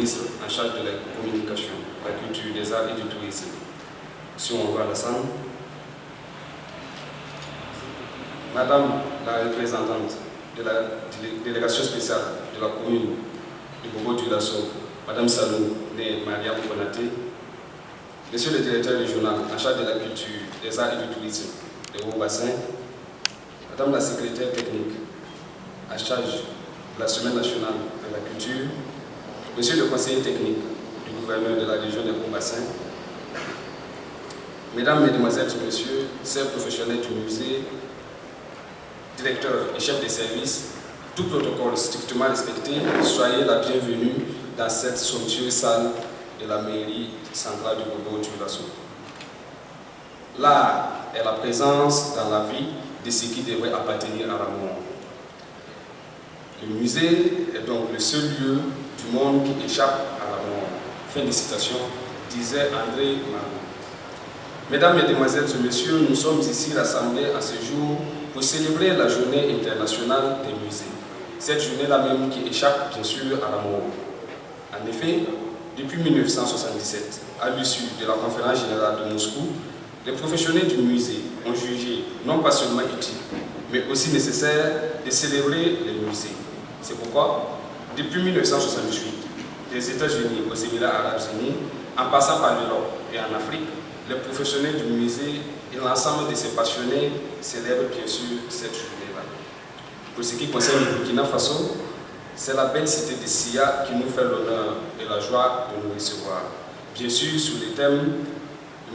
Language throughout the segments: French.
ministre en charge de la communication, la culture, des arts et du tourisme, si on voit la salle. Madame la représentante de la délégation spéciale de la commune de Bobo-Dioulasso, Madame Salou née Maria Konaté, Monsieur le directeur régional en charge de la culture, des arts et du tourisme de Haut-Bassin, Madame la secrétaire technique en charge de la semaine nationale de la culture, Monsieur le conseiller technique du gouverneur de la région de Haut-Bassin, Mesdames, Mesdemoiselles et Messieurs, chers professionnels du musée, directeurs et chefs de service, tout protocole strictement respecté, soyez la bienvenue dans cette somptueuse salle de la mairie centrale de Bobo-Dioulasso. L'art est la présence dans la vie de ce qui devrait appartenir à l'amour. Le musée est donc le seul lieu du monde qui échappe à l'amour. Fin de citation, disait André Malraux. Mesdames, Mesdemoiselles et Messieurs, nous sommes ici rassemblés à ce jour pour célébrer la journée internationale des musées. Cette journée-là même qui échappe bien sûr à l'amour. En effet, depuis 1977, à l'issue de la conférence générale de Moscou, les professionnels du musée ont jugé non pas seulement utile, mais aussi nécessaire de célébrer les musées. C'est pourquoi, depuis 1978, des États-Unis aux Émirats arabes unis, en passant par l'Europe et en Afrique, les professionnels du musée et l'ensemble de ces passionnés célèbrent bien sûr cette journée-là. Pour ce qui concerne le Burkina Faso, c'est la belle cité de Sia qui nous fait l'honneur et la joie de nous recevoir. Bien sûr, sous le thème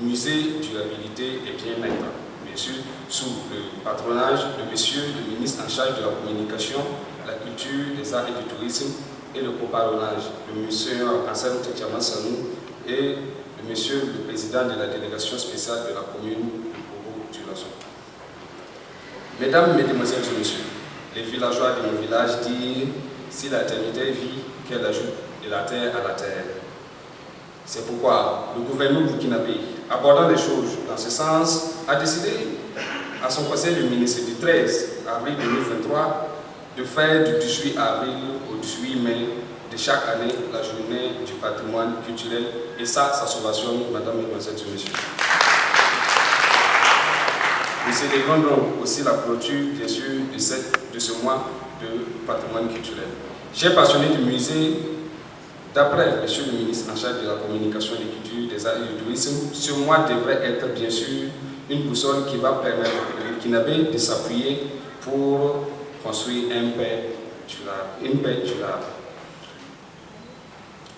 musée, durabilité et bien-être. Bien sûr, sous le patronage de monsieur le ministre en charge de la communication, la culture, des arts et du tourisme et le coparonnage de monsieur Ansel Tchama Sanou et de monsieur le président de la délégation spéciale de la commune de Bobo-Dioulasso. Mesdames, Mesdemoiselles et Messieurs, les villageois de mon village disent « Si l'éternité vit, qu'elle ajoute de la terre à la terre ». C'est pourquoi le gouvernement burkinabé, abordant les choses dans ce sens, a décidé à son conseil de ministre du 13 avril 2023 de faire du 18 avril au 18 mai de chaque année la journée du patrimoine culturel. Et ça s'ovation, Madame, Mesdemoiselles et Messieurs. Nous célébrons donc aussi la clôture, bien sûr, de ce mois de patrimoine culturel. Chers passionnés du musée, d'après Monsieur le ministre en charge de la communication, des cultures, des arts et du tourisme, ce mois devrait être bien sûr une boussole qui va permettre au Burkinabé de s'appuyer pour construire une paix durable.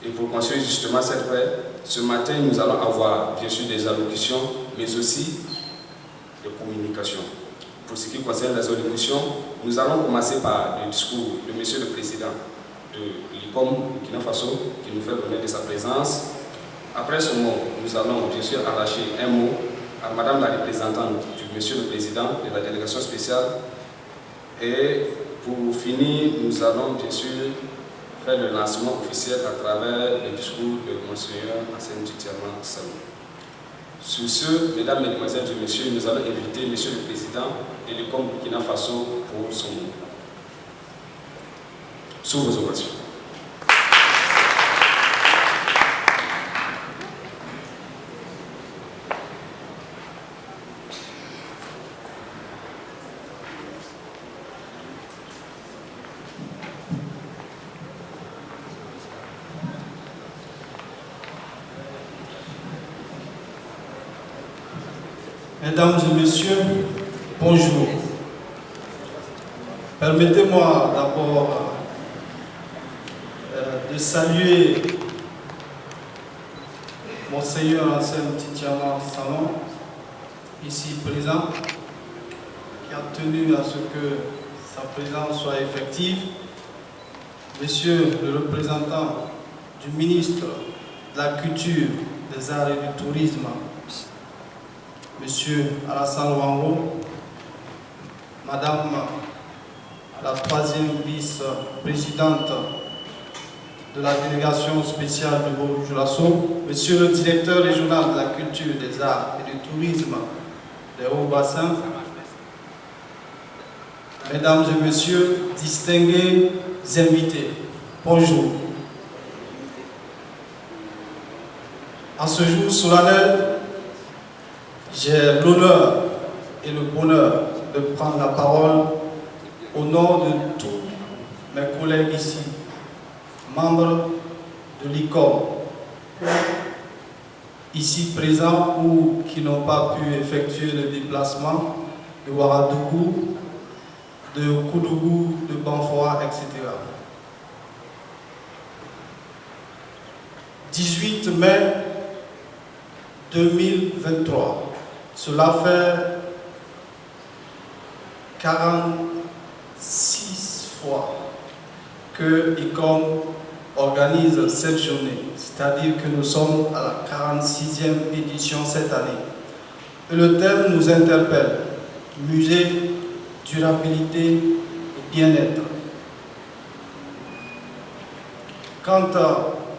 Et pour construire justement cette paix, ce matin nous allons avoir bien sûr des allocutions, mais aussi de communication. Pour ce qui concerne les allocutions, nous allons commencer par le discours de Monsieur le Président de l'ICOM Burkina Faso, qui nous fait l'honneur de sa présence. Après ce mot, nous allons bien sûr arracher un mot à Madame la représentante du Monsieur le Président de la délégation spéciale. Et pour finir, nous allons bien sûr faire le lancement officiel à travers le discours de Monseigneur Ansel Tchama Sanou. Sur ce, Mesdames, Mesdemoiselles et Messieurs, nous allons inviter Monsieur le Président de l'ICOM Burkina Faso pour son mot. Sous vos ovations. Mesdames et Messieurs, bonjour. Permettez-moi d'abord de saluer Monseigneur Ansel Tchama Sanou, ici présent, qui a tenu à ce que sa présence soit effective. Monsieur le représentant du ministre de la Culture, des Arts et du Tourisme, Monsieur Alassane Ouattara, Madame la troisième vice-présidente de la délégation spéciale de Bobo-Dioulasso, Monsieur le directeur régional de la culture, des arts et du tourisme des Hauts-Bassins, Mesdames et Messieurs, distingués invités, bonjour. En ce jour solennel, j'ai l'honneur et le bonheur de prendre la parole au nom de tous mes collègues ici, membres de l'ICOM, ici présents ou qui n'ont pas pu effectuer le déplacement de Ouagadougou, de Koudougou, de Banfoa, etc. 18 mai 2023, cela fait 46 fois que ICOM organise cette journée, c'est-à-dire que nous sommes à la 46e édition cette année. Et le thème nous interpelle, musée, durabilité et bien-être. Quant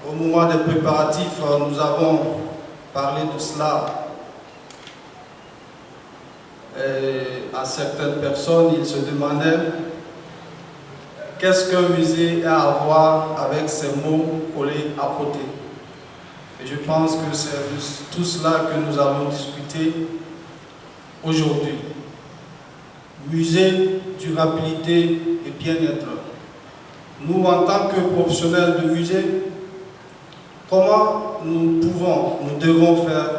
au moment des préparatifs, nous avons parlé de cela et à certaines personnes, ils se demandaient qu'est-ce qu'un musée a à voir avec ces mots collés à côté. Et je pense que c'est tout cela que nous allons discuter aujourd'hui. Musée, durabilité et bien-être. Nous, en tant que professionnels de musée, comment nous devons faire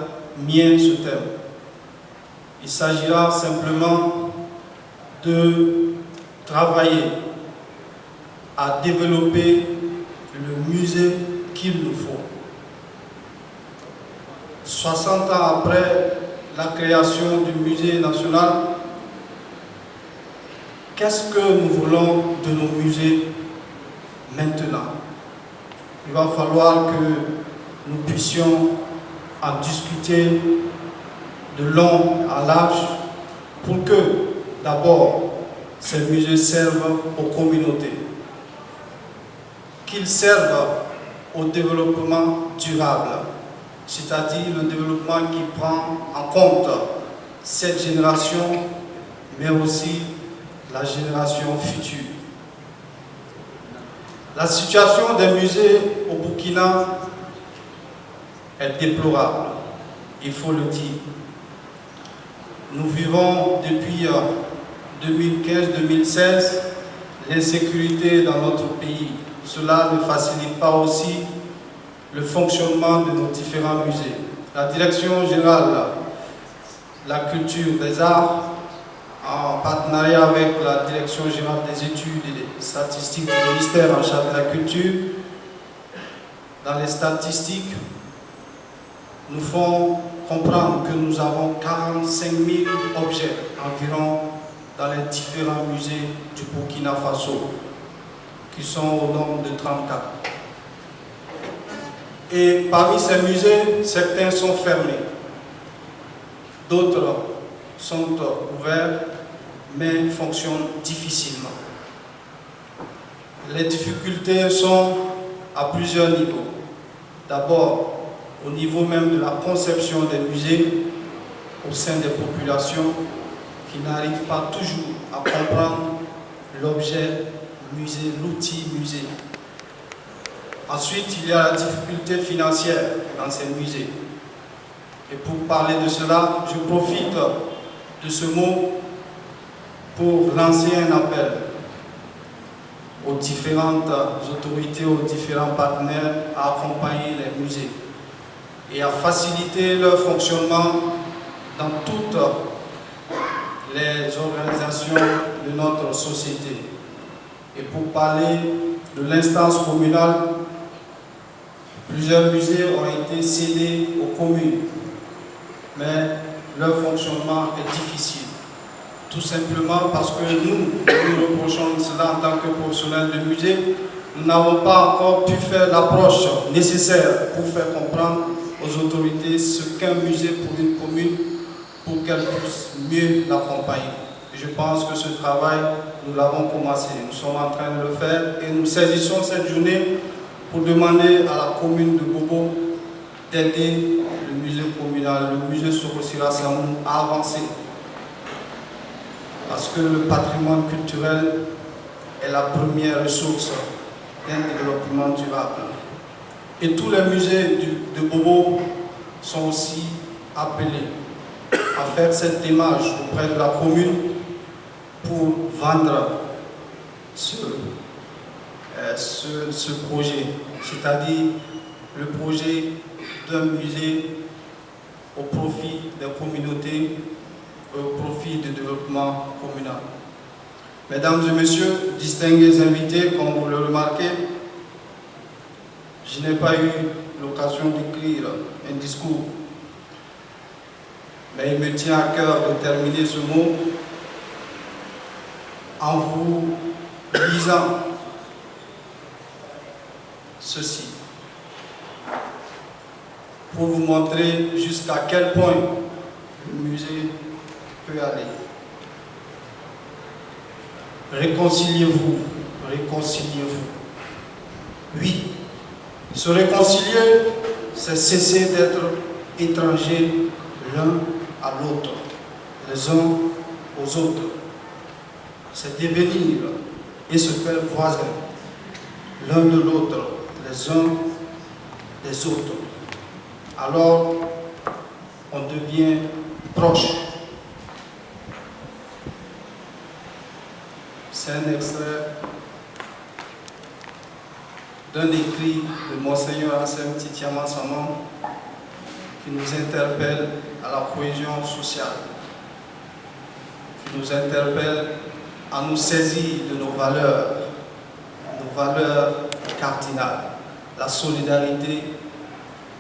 mien ce thème? Il s'agira simplement de travailler à développer le musée qu'il nous faut. 60 ans après la création du musée national, qu'est-ce que nous voulons de nos musées maintenant? Il va falloir que nous puissions en discuter de long à large pour que, d'abord, ces musées servent aux communautés, qu'ils servent au développement durable, c'est-à-dire le développement qui prend en compte cette génération, mais aussi la génération future. La situation des musées au Burkina est déplorable, il faut le dire. Nous vivons depuis 2015-2016 l'insécurité dans notre pays. Cela ne facilite pas aussi le fonctionnement de nos différents musées. La Direction générale de la culture des arts, en partenariat avec la Direction générale des études et des statistiques du ministère en charge de la culture, dans les statistiques, nous font comprendre que nous avons 45 000 objets environ dans les différents musées du Burkina Faso, qui sont au nombre de 34. Et parmi ces musées, certains sont fermés, d'autres sont ouverts, mais fonctionnent difficilement. Les difficultés sont à plusieurs niveaux. D'abord, au niveau même de la conception des musées au sein des populations qui n'arrivent pas toujours à comprendre l'objet musée, l'outil musée. Ensuite, il y a la difficulté financière dans ces musées. Et pour parler de cela, je profite de ce mot pour lancer un appel aux différentes autorités, aux différents partenaires à accompagner les musées et à faciliter leur fonctionnement dans toutes les organisations de notre société. Et pour parler de l'instance communale, plusieurs musées ont été cédés aux communes, mais leur fonctionnement est difficile. Tout simplement parce que nous reprochons cela en tant que professionnels de musée, nous n'avons pas encore pu faire l'approche nécessaire pour faire comprendre aux autorités ce qu'un musée pour une commune, pour qu'elle puisse mieux l'accompagner. Je pense que ce travail, nous l'avons commencé, nous sommes en train de le faire et nous saisissons cette journée pour demander à la commune de Bobo d'aider le musée communal, le musée Sorosira Samou à avancer. Parce que le patrimoine culturel est la première ressource d'un développement durable. Et tous les musées de Bobo sont aussi appelés à faire cette démarche auprès de la commune pour vendre ce projet, c'est-à-dire le projet d'un musée au profit des communautés, au profit du développement communal. Mesdames et messieurs, distingués invités, comme vous le remarquez, je n'ai pas eu l'occasion d'écrire un discours, mais il me tient à cœur de terminer ce mot en vous lisant ceci, pour vous montrer jusqu'à quel point le musée peut aller. Réconciliez-vous, réconciliez-vous. Oui, se réconcilier, c'est cesser d'être étrangers l'un à l'autre, les uns aux autres. C'est devenir et se faire voisins l'un de l'autre, les uns des autres. Alors, on devient proche. C'est un extrait d'un écrit de Monseigneur Anselme Titiama Samon qui nous interpelle à la cohésion sociale, qui nous interpelle à nous saisir de nos valeurs cardinales, la solidarité,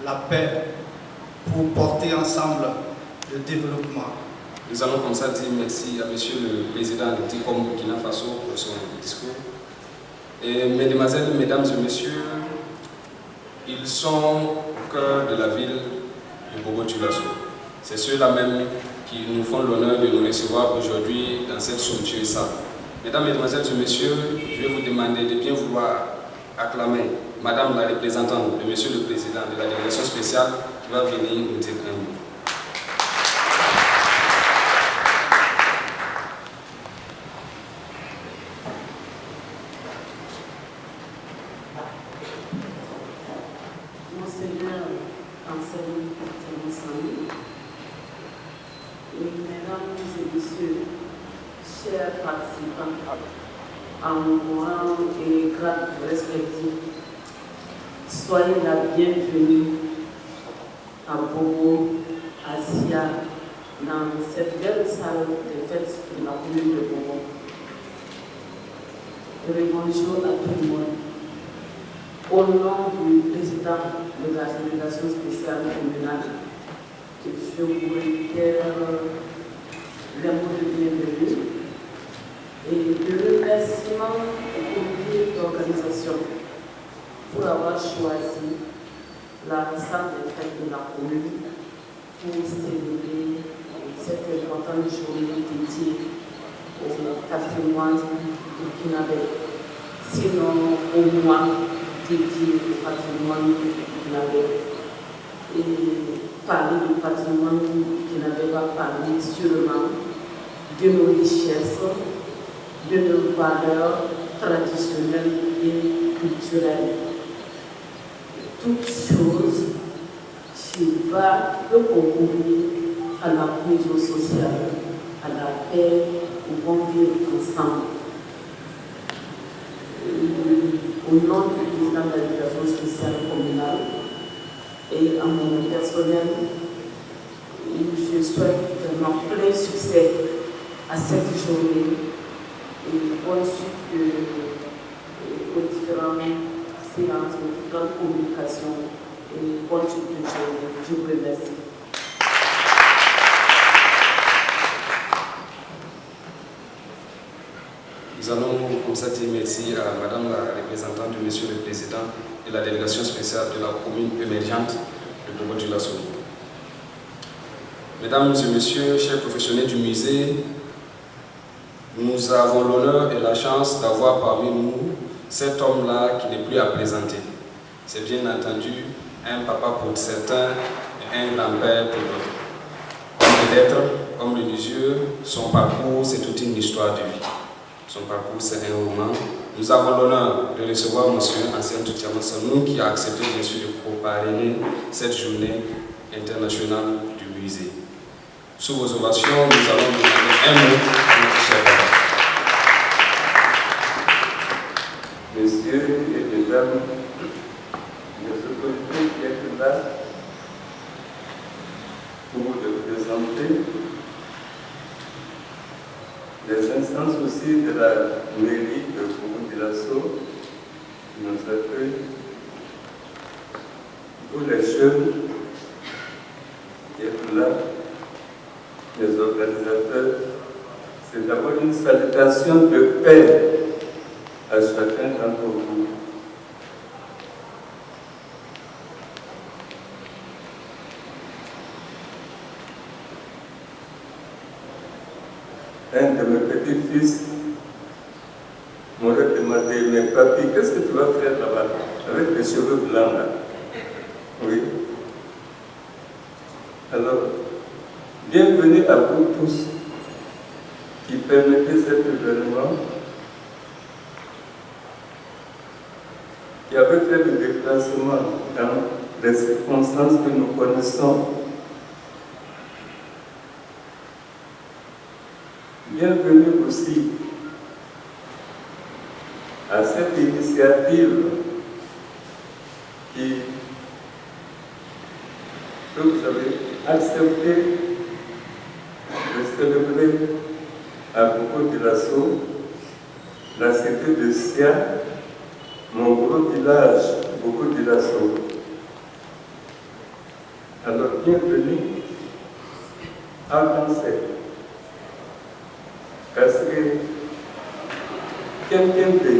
la paix, pour porter ensemble le développement. Nous allons comme ça dire merci à Monsieur le Président de TICOM Burkina Faso pour son discours. Et mesdemoiselles, mesdames et messieurs, ils sont au cœur de la ville de Bobo-Dioulasso. C'est ceux-là même qui nous font l'honneur de nous recevoir aujourd'hui dans cette somptueuse salle. Mesdames, mesdemoiselles et messieurs, je vais vous demander de bien vouloir acclamer Madame la représentante de Monsieur le Président de la délégation spéciale qui va venir nous dire un mot. Monseigneur Anselme Titiama Samon, mesdames et messieurs, chers participants, en mon rang et grade respectifs, soyez la bienvenue à Bobo, à Sia, dans cette belle salle de fête de la commune de Bobo. Et bonjour à tout le monde. Au nom du président de la délégation spéciale communale, je vous réitère les mots de bienvenue et de remerciement au comité d'organisation pour avoir choisi la salle de fête de la commune pour célébrer cette importante journée dédiée au patrimoine burkinabé, sinon au moins dédié au patrimoine burkinabé. Et parler du patrimoine burkinabé va parler sûrement de nos richesses, de nos valeurs traditionnelles et culturelles. Toute chose qui peut concourir à la cohésion sociale, à la paix, au bon vivre ensemble. Au nom du président de la délégation spéciale communale et à mon nom personnel, je souhaite vraiment plein succès à cette journée et bonne suite aux différentes séances, aux différentes communications et bonne suite de journée. Je vous remercie. Nous allons comme ça dire merci à Madame la représentante de Monsieur le Président de la délégation spéciale de la commune émergente de Bobo-Dioulasso. Mesdames et messieurs, chers professionnels du musée, nous avons l'honneur et la chance d'avoir parmi nous cet homme-là qui n'est plus à présenter. C'est bien entendu un papa pour certains et un grand-père pour d'autres. Homme de lettres, homme religieux, son parcours, c'est toute une histoire de vie. Son parcours, c'est un roman. Nous avons l'honneur de recevoir M. Anselme Titiama Samon qui a accepté bien sûr de co-parrainer cette journée international du musée. Sous vos ovations, nous allons nous donner un mot à notre cher papa. Messieurs et mesdames, les autorités qui êtes là pour vous représenter, les instances aussi de la mairie de Koumou-Dilasso qui nous accueillent, vous les jeunes qui êtes là, les organisateurs, c'est d'abord une salutation de paix à chacun d'entre vous. Un de mes petits-fils m'aurait demandé, mais papy, qu'est-ce que tu vas faire là-bas avec les cheveux blancs là? Oui. Alors, bienvenue à vous tous qui permettez cet événement, qui avait fait le déplacement dans les circonstances que nous connaissons. Bienvenue aussi à cette initiative que vous avez accepté de célébrer à Koumou-Dilasso, la cité de Sia, mon gros village, Koumou-Dilasso. Alors, bienvenue à Français. Parce que quelqu'un de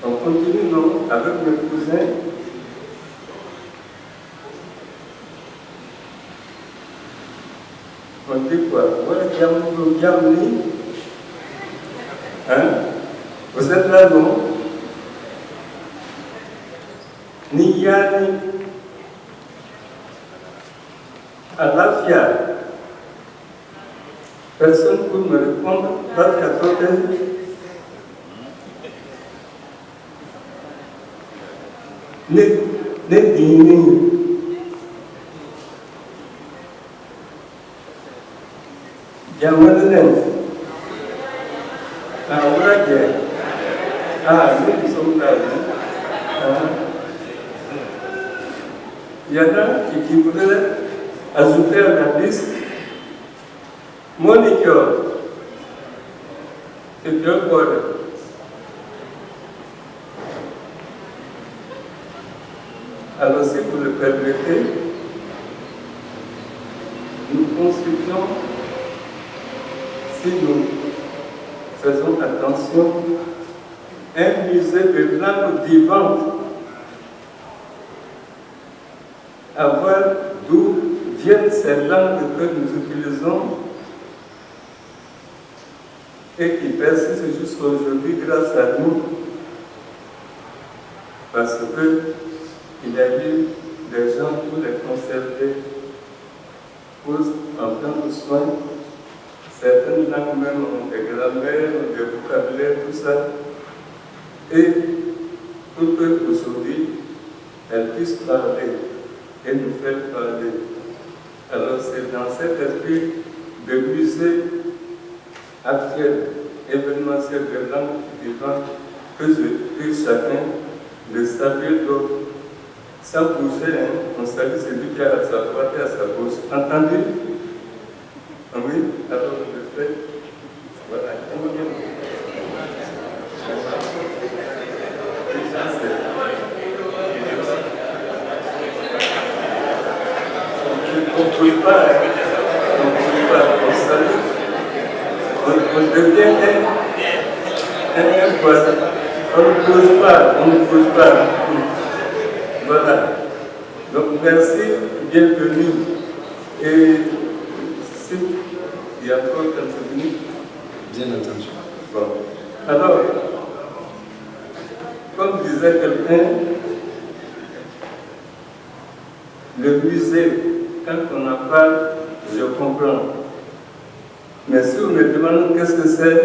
on continue non, avec mes cousins. On dit quoi? Hein? Vous êtes là, non? Ni yani Alafia. Personne pour me répondre. Alafia Totel. Ne dîner. Diamantenen. Ah, voilà. Ah, nous sommes là. Il y en a qui voudraient ajouter à la liste Monique et Pierre Paul. Alors, si vous le permettez, nous constituons, si nous faisons attention, un musée de langue vivante, à voir d'où viennent ces langues que nous utilisons et qui persistent jusqu'à aujourd'hui grâce à nous, parce qu'il y a eu des gens pour les conserver, pour en prendre soin. Certaines langues même ont des grammaires, des vocabulaires, tout ça. Et pour qu'aujourd'hui, elles puissent parler et nous faire parler. Alors c'est dans cet esprit de musée actuel, événementiel de langue vivante, que je prie chacun de saluer l'autre. Sans bouger, on salue celui qui est à sa droite et à sa gauche. Entendu? Oui, alors je le fais. Voilà. On ne trouve pas, on salue. On devient un voisin. On ne bouge pas. Voilà. Donc merci, bienvenue. Et si il y a encore quelques minutes. Bien entendu. Bon. Alors, comme disait quelqu'un, le musée, quand on en parle, je comprends. Mais si vous me demandez qu'est-ce que c'est,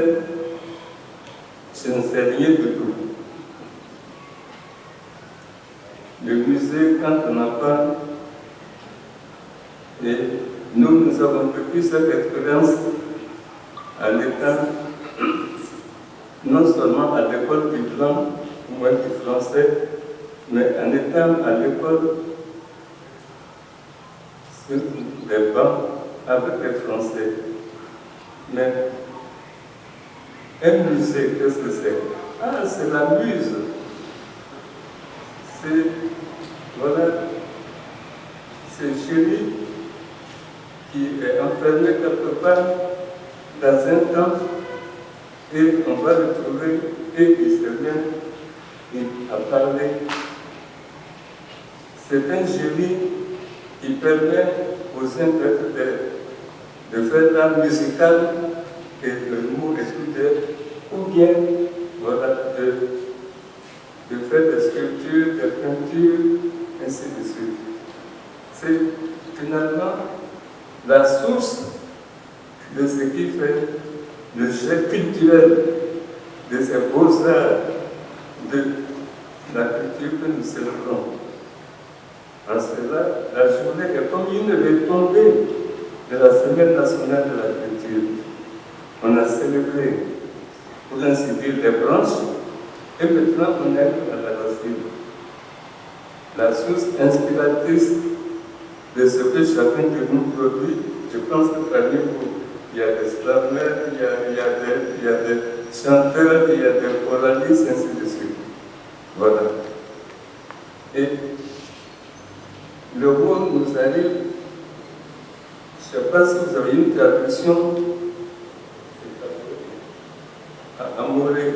je ne sais rien du tout. le musée quand on en parle. Et nous avons vécu cette expérience en étant non seulement à l'école du blanc, moi du français, mais en étant à l'école sur des bancs avec les Français. Mais un musée, qu'est-ce que c'est? Ah, c'est la muse. C'est, voilà, c'est chéri qui est enfermé quelque part dans un temps et on va le trouver et il se vient à parler. C'est un génie qui permet aux intérêts de faire l'art musical et le mot étudié, ou bien voilà, de faire des sculptures, des peintures, ainsi de suite. C'est finalement la source de ce qui fait le jet culturel de ces beaux-arts de la culture que nous célébrons. En cela, la journée est comme une retombée de la Semaine nationale de la culture. On a célébré, pour ainsi dire, les branches, et maintenant on est à la racine. La source inspiratrice de ce que chacun de nous produit, je pense que parmi vous, il y a des slameurs, il y a des chanteurs, il y a des choralistes, ainsi de suite. Voilà. Et le mot nous arrive, je ne sais pas si vous avez une traduction, à Amoré.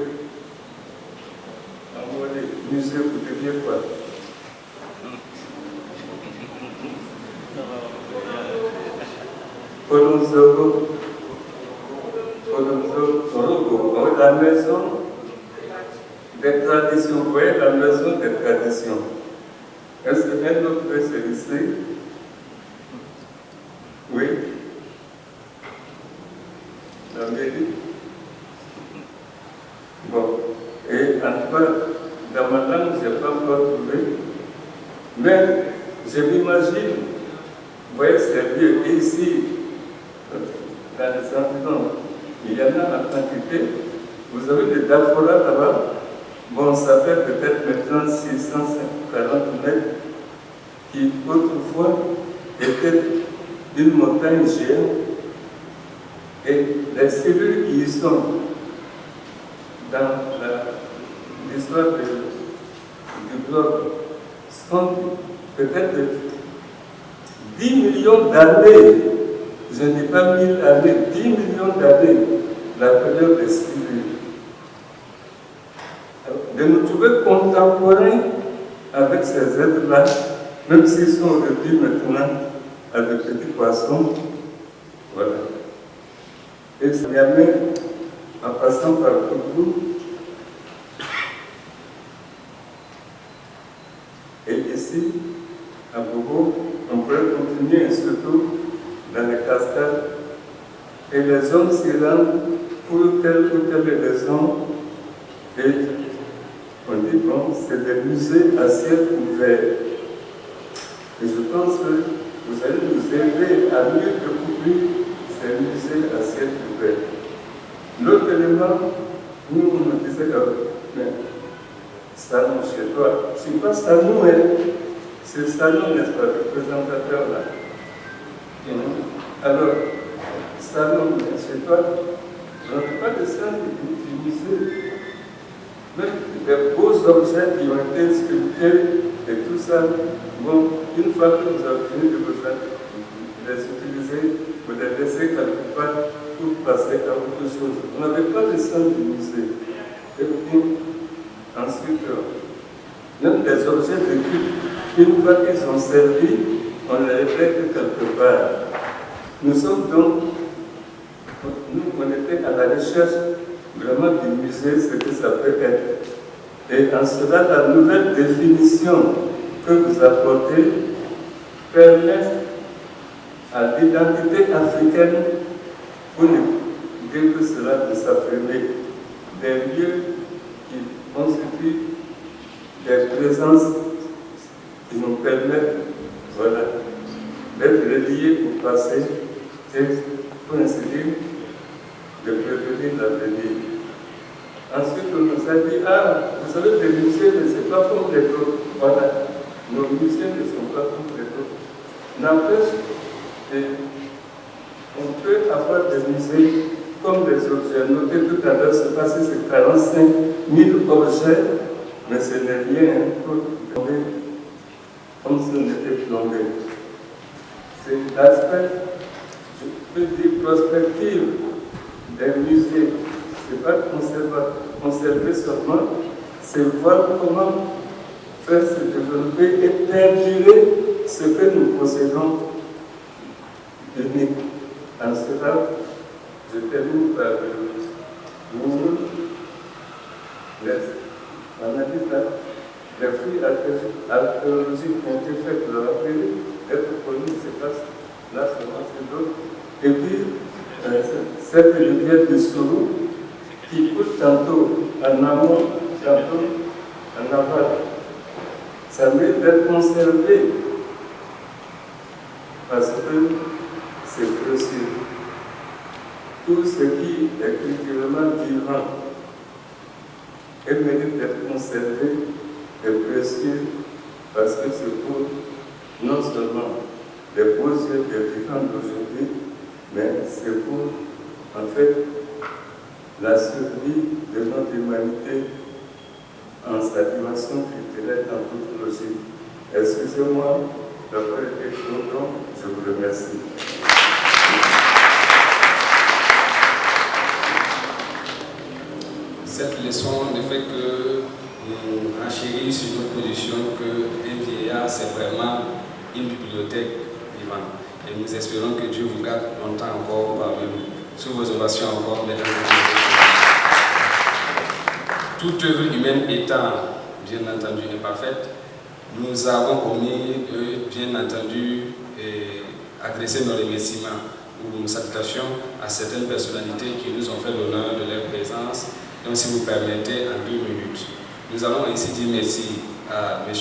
Amoré, musée, vous deviez quoi? Colonzo, la maison des traditions, vous voyez, la maison des traditions. Est-ce qu'un autre peut se laisser? Oui. La mairie. Bon. Et en tout cas, dans ma langue, je n'ai pas encore trouvé. Mais je m'imagine, vous voyez, c'est lieu ici, dans les environs, il y en a en quantité. Vous avez des daphoras là-bas. Bon, ça fait peut-être maintenant 640 mètres, qui autrefois était une montagne géante. Et les cellules qui y sont dans l'histoire du globe sont peut-être 10 millions d'années. Je ne dis pas 1000 années, 10 millions d'années, la période des cellules. De nous trouver contemporains avec ces êtres-là, même s'ils sont réduits maintenant à de petits poissons. Voilà. Et ça y amène, en passant par Kourou, et ici, à Bobo, on pourrait continuer, surtout dans les cascades, et les hommes s'y rendent pour telle ou telle raison, et on dit, bon, c'est des musées à ciel ouvert. Et je pense que vous allez nous aider à mieux découvrir ces musées à ciel ouvert. L'autre élément, nous, on nous disait, mais salon chez toi, je ne suis pas salon, c'est salon, n'est-ce pas, le présentateur là. Alors, salon chez toi, je n'ai pas de salle du musée. Même des beaux objets qui ont été sculptés et tout ça, bon, une fois que vous avez fini de les utiliser, vous les laissez quelque part pour passer à autre chose. On n'avait pas de salle du musée. Et puis, ensuite, même des objets de culte, une fois qu'ils ont servi, on les répète quelque part. Nous sommes donc, nous, on était à la recherche vraiment du musée, ce que ça peut être. Et en cela, la nouvelle définition que vous apportez permet à l'identité africaine, pour ne dire que cela de s'affirmer, des lieux qui constituent des présences nous permettent, voilà, d'être reliés au passé et, pour ainsi dire, de prévenir l'avenir. Ensuite, on nous a dit, ah, vous savez, les musées, mais ce n'est pas comme les autres. Voilà, nos musées ne sont pas comme les autres. N'empêche, on peut avoir des musées comme les autres. J'ai noté tout à l'heure, c'est passé ces 45 000 objets, mais ce n'est rien pour tomber comme si on était plombé. C'est l'aspect, je peux dire, prospective des musées. Ce n'est pas conserver seulement, c'est voir comment faire se développer et perdurer ce que nous possédons unique. En cela, je termine par l'analyse les fruits archéologiques qui ont été faits pour leur pays, être connus, c'est pas là seulement, c'est d'autres. Et puis, cette rivière de Sourou, qui coule tantôt en amont, tantôt en aval. Ça mérite d'être conservé parce que c'est précieux. Tout ce qui est culturellement vivant et mérite d'être conservé est précieux parce que c'est pour non seulement les beaux yeux des vivants d'aujourd'hui, mais c'est pour en fait la survie de notre humanité en sa dimension culturelle en toute logique. Excusez-moi d'avoir été trop long, je vous remercie. Cette leçon ne fait que nous enchérir sur notre position qu'un vieillard, c'est vraiment une bibliothèque vivante. Et nous espérons que Dieu vous garde longtemps encore parmi nous. Sous vos ovations encore, mesdames et messieurs. Toute œuvre humaine étant, bien entendu, imparfaite, nous avons omis de, bien entendu, adresser nos remerciements ou nos salutations à certaines personnalités qui nous ont fait l'honneur de leur présence. Donc, si vous permettez, en 2 minutes, nous allons ainsi dire merci à M.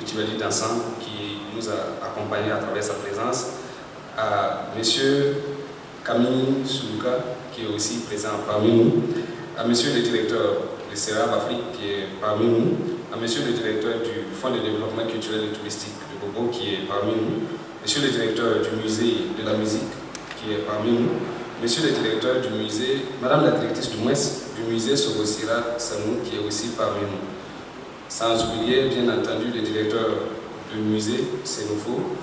Utibali Dansan qui nous a accompagnés à travers sa présence, à M. Camille Soulouka qui est aussi présent parmi nous, à M. le directeur de CERAB Afrique qui est parmi nous, à M. le directeur du Fonds de développement culturel et touristique de Bobo qui est parmi nous, M. le directeur du musée de la musique qui est parmi nous, M. le directeur du musée, Madame la directrice du musée Sogosira Sanou qui est aussi parmi nous. Sans oublier, bien entendu, le directeur du musée Sénofo,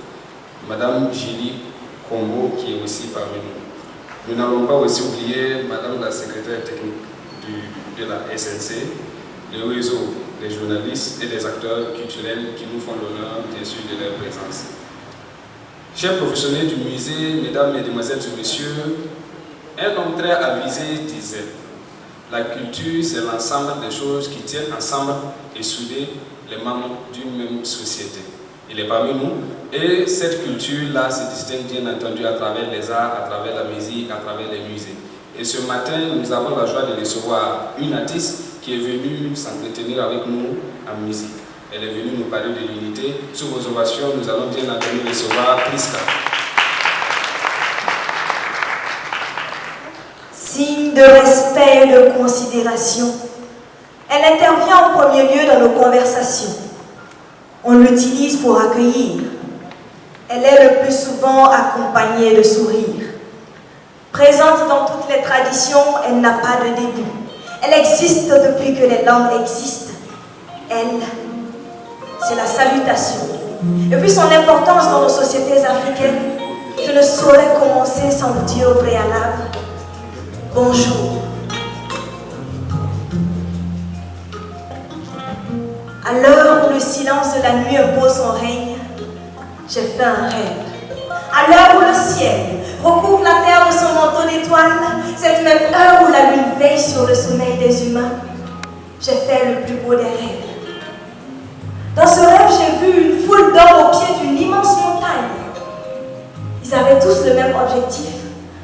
Madame Julie Combo qui est aussi parmi nous. Nous n'allons pas aussi oublier Madame la secrétaire technique de la SNC, le réseau des journalistes et des acteurs culturels qui nous font l'honneur, bien sûr, de leur présence. Chers professionnels du musée, mesdames, mesdemoiselles et messieurs, un homme très avisé disait: la culture, c'est l'ensemble des choses qui tiennent ensemble et soudées les membres d'une même société. Il est parmi nous et cette culture-là se distingue bien entendu à travers les arts, à travers la musique, à travers les musées. Et ce matin, nous avons la joie de recevoir une artiste qui est venue s'entretenir avec nous en musique. Elle est venue nous parler de l'unité. Sous vos ovations, nous allons bien entendu recevoir Priska. Signe de respect et de considération, elle intervient en premier lieu dans nos conversations. On l'utilise pour accueillir. Elle est le plus souvent accompagnée de sourires. Présente dans toutes les traditions, elle n'a pas de début. Elle existe depuis que les langues existent. Elle, c'est la salutation. Et puis son importance dans nos sociétés africaines, je ne saurais commencer sans vous dire au préalable: bonjour. À l'heure où le silence de la nuit impose son règne, j'ai fait un rêve. À l'heure où le ciel recouvre la terre de son manteau d'étoiles, cette même heure où la lune veille sur le sommeil des humains, j'ai fait le plus beau des rêves. Dans ce rêve, j'ai vu une foule d'hommes au pied d'une immense montagne. Ils avaient tous le même objectif: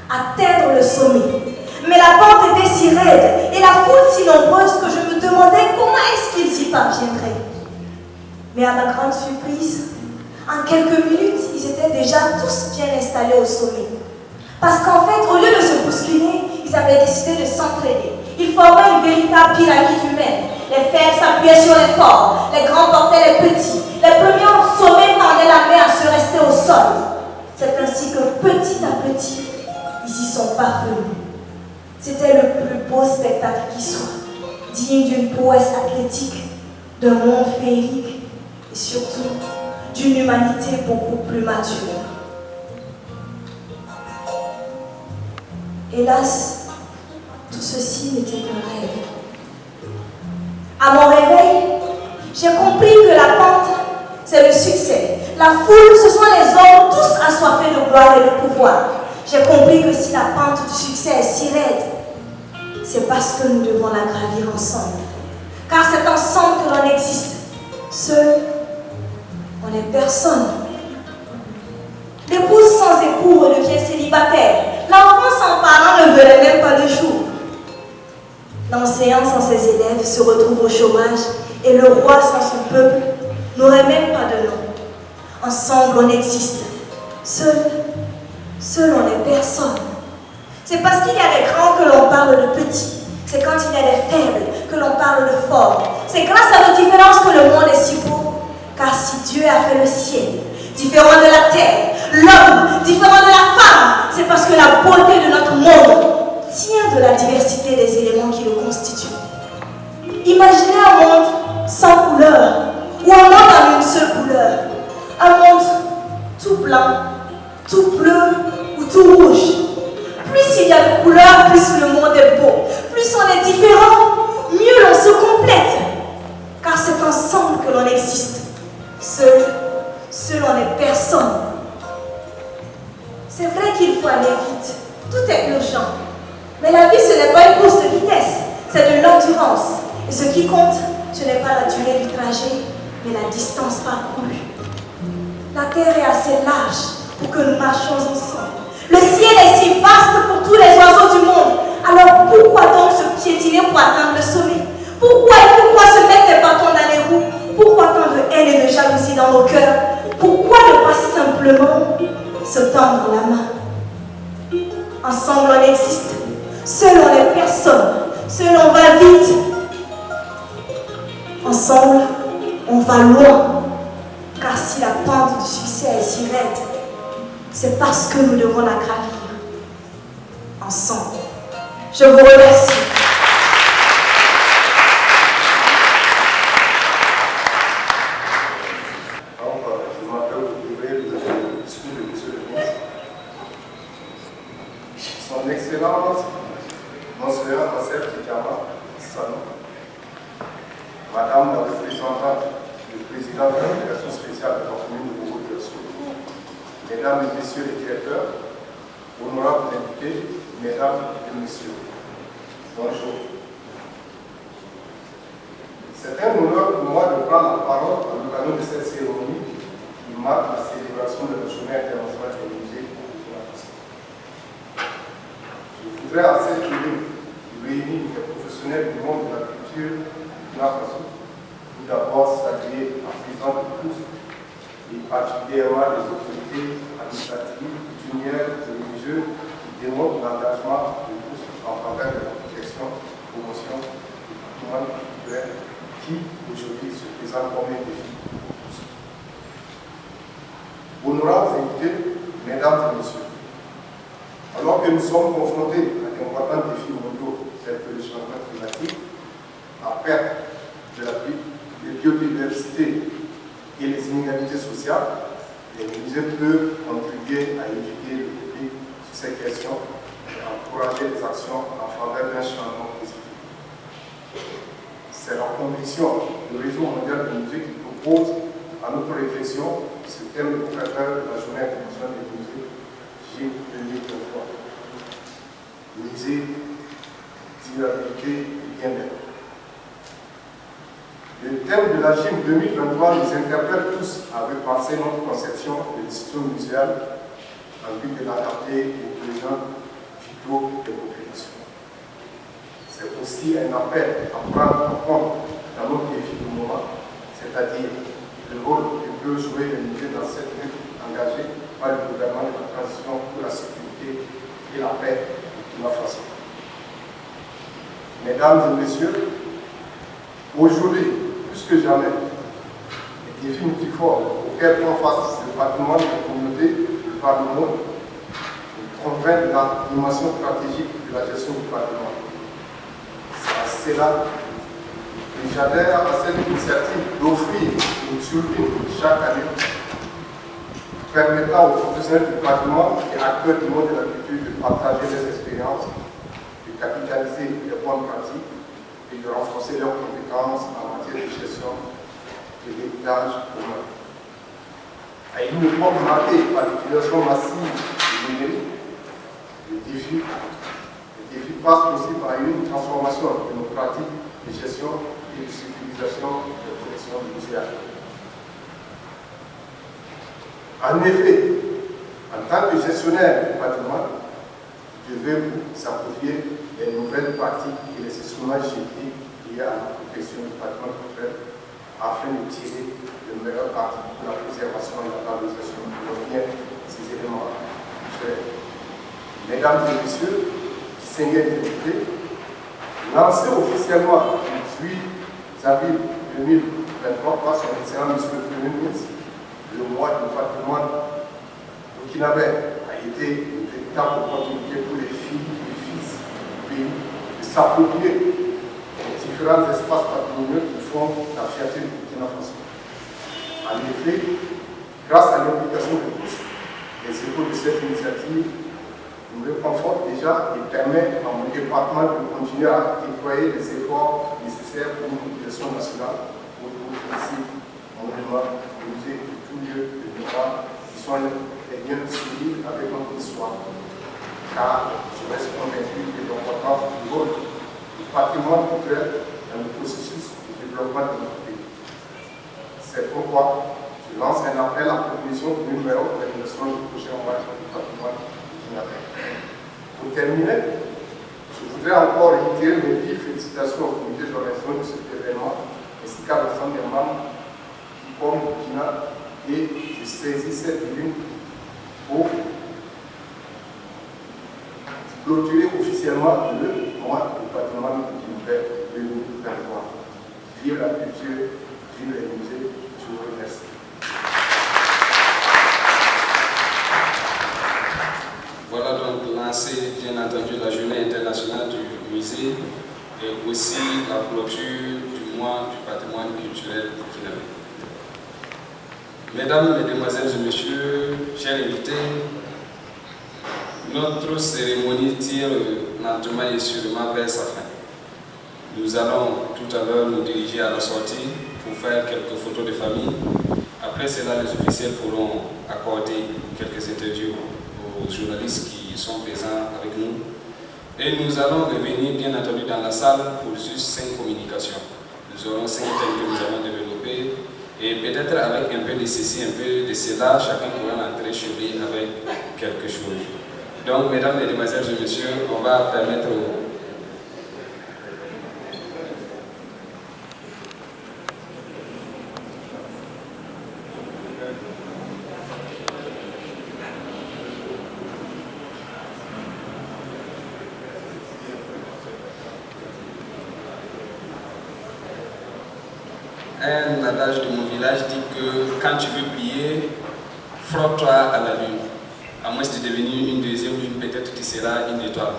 atteindre le sommet. Mais la pente était si raide et la foule si nombreuse que je me demandais comment est-ce qu'ils y parviendraient. Mais à ma grande surprise, en quelques minutes, ils étaient déjà tous bien installés au sommet. Parce qu'en fait, au lieu de se bousculer, ils avaient décidé de s'entraider. Ils formaient une véritable pyramide humaine. Les faibles s'appuyaient sur les forts, les grands portaient les petits. Les premiers au sommet tendaient la main à se rester au sol. C'est ainsi que petit à petit, ils y sont parvenus. C'était le plus beau spectacle qui soit, digne d'une prouesse athlétique, d'un monde féerique et surtout d'une humanité beaucoup plus mature. Hélas, tout ceci n'était qu'un rêve. À mon réveil, j'ai compris que la pente, c'est le succès. La foule, ce sont les hommes tous assoiffés de gloire et de pouvoir. J'ai compris que si la pente du succès est si raide, c'est parce que nous devons la gravir ensemble. Car c'est ensemble que l'on existe. Seul, on n'est personne. L'épouse sans époux redevient célibataire. L'enfant sans parents ne verrait même pas le jour. L'enseignant sans ses élèves se retrouve au chômage et le roi sans son peuple n'aurait même pas de nom. Ensemble, on existe. Seul on n'est personne. C'est parce qu'il y a des grands que l'on parle de petits. C'est quand il y a des faibles que l'on parle de forts. C'est grâce à nos différences que le monde est si beau. Car si Dieu a fait le ciel, différent de la terre, l'homme, différent de la femme, c'est parce que la beauté de notre monde tient de la diversité des éléments qui le constituent. Imaginez un monde sans couleur, ou un monde en une seule couleur. Un monde tout blanc, tout bleu ou tout rouge. Plus il y a de couleurs, plus le monde est beau. Plus on est différent, mieux l'on se complète. Car c'est ensemble que l'on existe. Seul on est personne. C'est vrai qu'il faut aller vite. Tout est urgent. Mais la vie, ce n'est pas une course de vitesse. C'est de l'endurance. Et ce qui compte, ce n'est pas la durée du trajet, mais la distance parcourue. La terre est assez large pour que nous marchions ensemble. Le ciel est si vaste pour tous les oiseaux du monde. Alors pourquoi donc se piétiner pour atteindre le sommet? Pourquoi se mettre des bâtons dans les roues? Pourquoi tant de haine et de jalousie dans nos cœurs? Pourquoi ne pas simplement se tendre la main? Ensemble on existe. Seul on est personne. Seul on va vite. Ensemble on va loin. Car si la pente du succès est si raide, c'est parce que nous devons la gravir ensemble. Je vous remercie. Je m'appelle Olivier, le discours de M. le ministre. Son Excellence, Monseigneur Joseph Titiama Salon, Madame la représentante, le président de la délégation spéciale de la commune de Bobo-Diosso, Mesdames et Messieurs les directeurs, honorables invités, Mesdames et Messieurs, bonjour. C'est un honneur pour moi de prendre la parole à l'occasion de cette cérémonie qui marque la célébration de la Journée internationale des musées de l'Afrique. Je voudrais à cette journée réunir les professionnels du monde de la culture de l'Afrique, tout d'abord saluer en présence de tous, et particulièrement les autorités administratives, coutumières et religieuses qui démontrent l'engagement de tous en faveur de la protection, promotion du patrimoine culturel qui aujourd'hui se présente comme un défi pour tous. Honorables invités, mesdames et messieurs, alors que nous sommes confrontés à d'importants défis mondiaux tels que le changement climatique, la perte de la biodiversité et les inégalités sociales, les musées peuvent contribuer à éduquer le public sur ces questions et à encourager les actions en faveur d'un changement positif. C'est la conviction du réseau mondial de musées qui propose à notre réflexion ce thème évocateur de la Journée internationale des musées JIM 2023. Musée, durabilité et bien-être. Le thème de la JIM 2023 nous interpelle tous à repenser notre conception de l'histoire muséale en vue de l'adapter aux besoins vitaux des populations. C'est aussi un appel à prendre en compte dans notre défi du moment, c'est-à-dire du rôle que peut jouer le musée dans cette lutte engagée par le gouvernement de la transition pour la sécurité et la paix au Burkina Faso. Mesdames et messieurs, aujourd'hui, plus que jamais, les défis multiformes auxquels font face le patrimoine de la communauté par le monde nous convainc de la dimension stratégique de la gestion du patrimoine. C'est là que j'adhère à cette initiative d'offrir une turbine chaque année permettant aux professionnels du patrimoine et acteurs du monde de la culture de partager leurs expériences, de capitaliser les bonnes pratiques et de renforcer leurs compétences en matière de gestion et d'héritage commun. À une époque marquée par l'utilisation massive du numérique, les défis passent aussi par une transformation de nos pratiques de gestion et de sécurisation des collections muséales. En effet, en tant que gestionnaire du patrimoine, vous devez vous approprier les nouvelles pratiques et les instruments juridiques liés à la protection du patrimoine culturel afin de tirer le meilleur parti pour la préservation et la valorisation de ces éléments culturels. Mesdames et messieurs, distingués invités, lancé officiellement le 18 avril 2023 par son excellent monsieur le Premier ministre, le mois du patrimoine burkinabé a été une véritable opportunité pour les filles et les fils du pays de s'approprier les différents espaces patrimoniaux qui font la fierté du Burkina Faso. En effet, grâce à l'implication de tous, les échos de cette initiative nous réconfortent déjà et permettent à mon département de continuer à déployer les efforts nécessaires pour une population nationale pour les principes, monuments, musées et tout lieu de mémoire qui sont les liens civils avec notre histoire. Car je reste convaincu de l'importance du rôle du patrimoine culturel dans le processus de développement de notre pays. C'est pourquoi je lance un appel à la proposition du numéro de l'organisation du prochain mois du patrimoine burkinabé. Pour terminer, je voudrais encore réitérer mes vives félicitations au comité d'organisation de cet événement ainsi qu'à l'ensemble des membres du Pôle Burkina et je saisis cette tribune pour clôturer officiellement le mois du patrimoine burkinabé 2023. Vive la culture, vive les musées, je vous remercie. Voilà donc lancé bien entendu la journée internationale du musée et aussi la clôture du mois du patrimoine culturel burkinabé. Mesdames, Mesdemoiselles et Messieurs, chers invités, notre cérémonie tire lentement et sûrement vers sa fin. Nous allons tout à l'heure nous diriger à la sortie pour faire quelques photos de famille. Après cela, les officiels pourront accorder quelques interviews aux journalistes qui sont présents avec nous. Et nous allons revenir bien entendu dans la salle pour juste 5 communications. Nous aurons 5 thèmes que nous allons développer. Et peut-être avec un peu de ceci, un peu de cela, chacun pourra entrer chez lui avec quelque chose. Donc, mesdames, mesdemoiselles et messieurs, on va permettre aux... Un adage de mon village dit que quand tu veux prier, frotte-toi à la lune. À moins de devenir une deuxième lune, peut-être tu seras une étoile.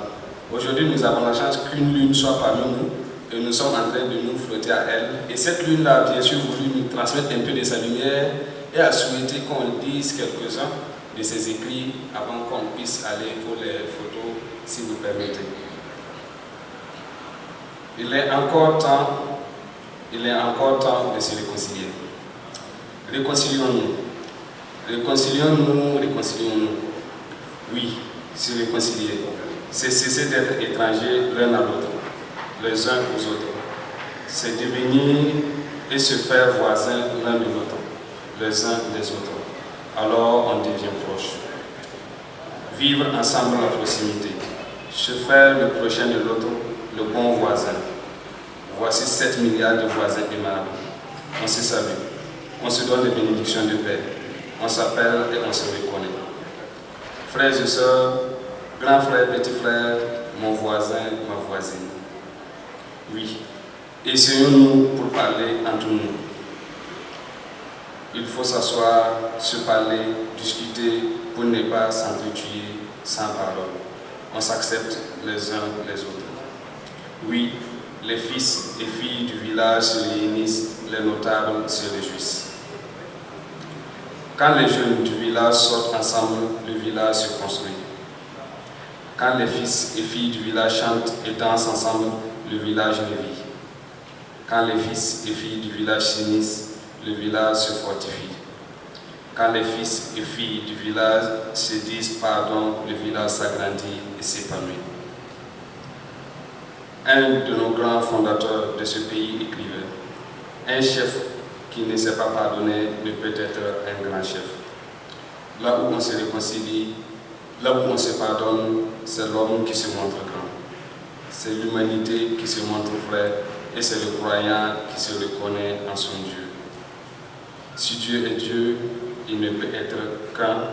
Aujourd'hui, nous avons la chance qu'une lune soit parmi nous et nous sommes en train de nous frotter à elle. Et cette lune-là a bien sûr voulu nous transmettre un peu de sa lumière et a souhaité qu'on lise quelques-uns de ses écrits avant qu'on puisse aller pour les photos, si vous permettez. Il est encore temps de se réconcilier. Réconcilions-nous. Réconcilions-nous, réconcilions-nous. Oui, se réconcilier. C'est cesser d'être étrangers l'un à l'autre, les uns aux autres. C'est devenir et se faire voisins l'un de l'autre, les uns des autres. Alors on devient proche. Vivre ensemble la proximité. Se faire le prochain de l'autre, le bon voisin. Voici 7 milliards de voisins aimables. On se salue. on se donne des bénédictions de paix. On s'appelle et on se reconnaît. Frères et sœurs, grands frères, petits frères, mon voisin, ma voisine. Oui, essayons-nous pour parler entre nous. Il faut s'asseoir, se parler, discuter pour ne pas s'entretuer sans parole. On s'accepte les uns les autres. Oui, les fils et filles du village se réunissent, les notables se réjouissent. Quand les jeunes du village sortent ensemble, le village se construit. Quand les fils et filles du village chantent et dansent ensemble, le village revit. Quand les fils et filles du village s'unissent, le village se fortifie. Quand les fils et filles du village se disent pardon, le village s'agrandit et s'épanouit. Un de nos grands fondateurs de ce pays écrivait: un chef qui ne sait pas pardonner ne peut être un grand chef. Là où on se réconcilie, là où on se pardonne, c'est l'homme qui se montre grand. C'est l'humanité qui se montre frère et c'est le croyant qui se reconnaît en son Dieu. Si Dieu est Dieu, il ne peut être qu'un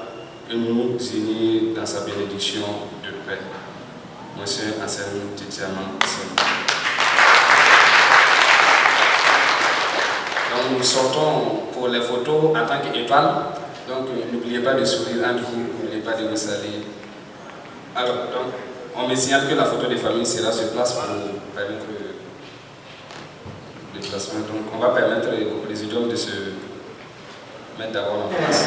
et nous unir dans sa bénédiction de paix. Monsieur Anselme Titiaman. Donc nous sortons pour les photos en tant qu'étoile. Donc n'oubliez pas de sourire entre vous, n'oubliez pas de vous saluer. Alors, donc, on me signale que la photo des familles sera sur place pour permettre le placement. Donc on va permettre au présidium de se mettre d'abord en place.